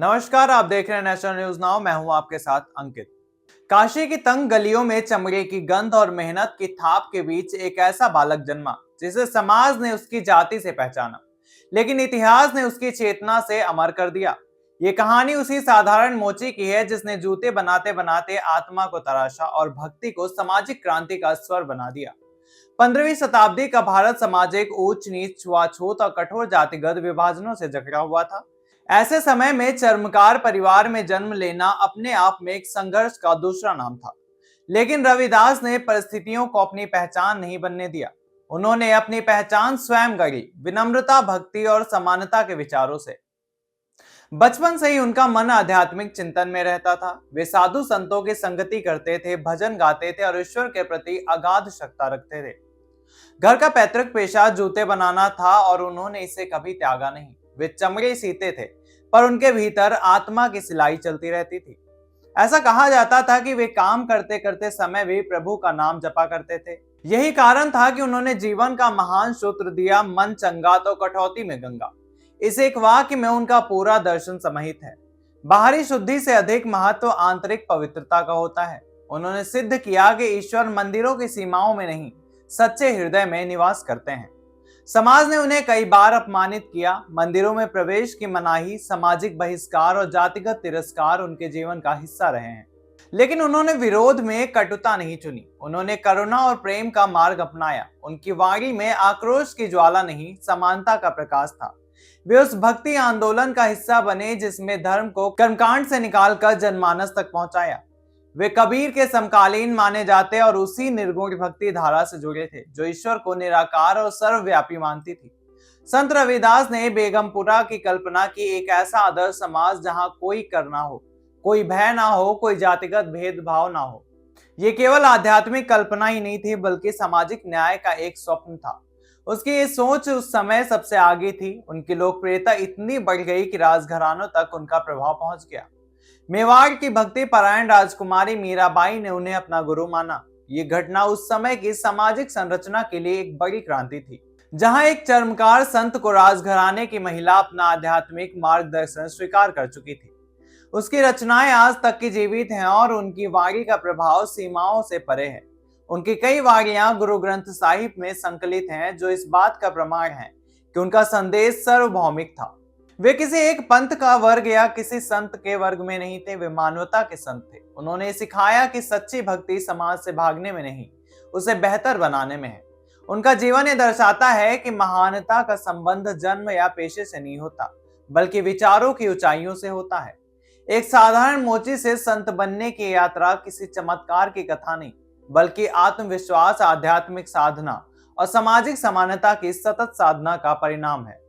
नमस्कार, आप देख रहे हैं नेशनल न्यूज नाउ। मैं हूं आपके साथ अंकित। काशी की तंग गलियों में चमड़े की गंध और मेहनत की थाप के बीच एक ऐसा बालक जन्मा जिसे समाज ने उसकी जाति से पहचाना, लेकिन इतिहास ने उसकी चेतना से अमर कर दिया। ये कहानी उसी साधारण मोची की है जिसने जूते बनाते बनाते आत्मा को तराशा और भक्ति को सामाजिक क्रांति का स्वर बना दिया। 15वीं शताब्दी का भारत समाज एक ऊंच नीच, छुआछूत और कठोर जातिगत विभाजनों से जकड़ा हुआ था। ऐसे समय में चर्मकार परिवार में जन्म लेना अपने आप में एक संघर्ष का दूसरा नाम था। लेकिन रविदास ने परिस्थितियों को अपनी पहचान नहीं बनने दिया। उन्होंने अपनी पहचान स्वयं गढ़ी, विनम्रता, भक्ति और समानता के विचारों से। बचपन से ही उनका मन आध्यात्मिक चिंतन में रहता था। वे साधु संतों की संगति करते थे, भजन गाते थे और ईश्वर के प्रति अगाध श्रद्धा रखते थे। घर का पैतृक पेशा जूते बनाना था और उन्होंने इसे कभी त्यागा नहीं। वे चमड़े सीते थे, पर उनके भीतर आत्मा की सिलाई चलती रहती थी। ऐसा कहा जाता था कि वे काम करते करते समय भी प्रभु का नाम जपा करते थे। यही कारण था कि उन्होंने जीवन का महान सूत्र दिया, मन चंगा तो कटौती में गंगा। इस एक वाक्य में उनका पूरा दर्शन समाहित है। बाहरी शुद्धि से अधिक महत्व आंतरिक पवित्रता का होता है। उन्होंने सिद्ध किया कि ईश्वर मंदिरों की सीमाओं में नहीं, सच्चे हृदय में निवास करते हैं। समाज ने उन्हें कई बार अपमानित किया। मंदिरों में प्रवेश की मनाही, सामाजिक बहिष्कार और जातिगत तिरस्कार उनके जीवन का हिस्सा रहे हैं। लेकिन उन्होंने विरोध में कटुता नहीं चुनी। उन्होंने करुणा और प्रेम का मार्ग अपनाया। उनकी वाणी में आक्रोश की ज्वाला नहीं, समानता का प्रकाश था। वे उस भक्ति आंदोलन का हिस्सा बने जिसमें धर्म को कर्मकांड से निकालकर जनमानस तक पहुंचाया। वे कबीर के समकालीन माने जाते और उसी निर्गुण भक्ति धारा से जुड़े थे जो ईश्वर को निराकार और सर्वव्यापी मानती थी। संत रविदास ने बेगमपुरा की कल्पना की, एक ऐसा आदर्श समाज जहां कोई कर ना हो, कोई भय ना हो, कोई जातिगत भेदभाव ना हो। ये केवल आध्यात्मिक कल्पना ही नहीं थी, बल्कि सामाजिक न्याय का एक स्वप्न था। उसकी ये सोच उस समय सबसे आगे थी। उनकी लोकप्रियता इतनी बढ़ गई कि राजघरानों तक उनका प्रभाव पहुंच गया। मेवाड़ की भक्ति परायण राजकुमारी मीराबाई ने उन्हें अपना गुरु माना। ये घटना उस समय की सामाजिक संरचना के लिए एक बड़ी क्रांति थी, जहां एक चर्मकार संत को राजघराने की महिला अपना आध्यात्मिक मार्गदर्शन स्वीकार कर चुकी थी। उसकी रचनाएं आज तक की जीवित हैं और उनकी वाणी का प्रभाव सीमाओं से परे है। उनकी कई वाणियां गुरु ग्रंथ साहिब में संकलित हैं, जो इस बात का प्रमाण है कि उनका संदेश सार्वभौमिक था। वे किसी एक पंथ का वर्ग या किसी संत के वर्ग में नहीं थे, वे मानवता के संत थे। उन्होंने सिखाया कि सच्ची भक्ति समाज से भागने में नहीं, उसे बेहतर बनाने में है। उनका जीवन ये दर्शाता है कि महानता का संबंध जन्म या पेशे से नहीं होता, बल्कि विचारों की ऊंचाइयों से होता है। एक साधारण मोची से संत बनने की यात्रा किसी चमत्कार की कथा नहीं, बल्कि आत्मविश्वास, आध्यात्मिक साधना और सामाजिक समानता की सतत साधना का परिणाम है।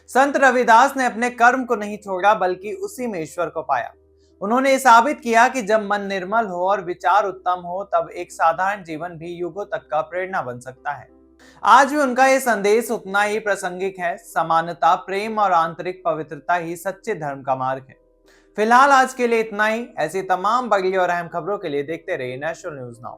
संत रविदास ने अपने कर्म को नहीं छोड़ा, बल्कि उसी में ईश्वर को पाया। उन्होंने ये साबित किया कि जब मन निर्मल हो और विचार उत्तम हो, तब एक साधारण जीवन भी युगों तक का प्रेरणा बन सकता है। आज भी उनका ये संदेश उतना ही प्रासंगिक है। समानता, प्रेम और आंतरिक पवित्रता ही सच्चे धर्म का मार्ग है। फिलहाल आज के लिए इतना ही। ऐसी तमाम बड़ी और अहम खबरों के लिए देखते रहिए नेशनल न्यूज नाउ।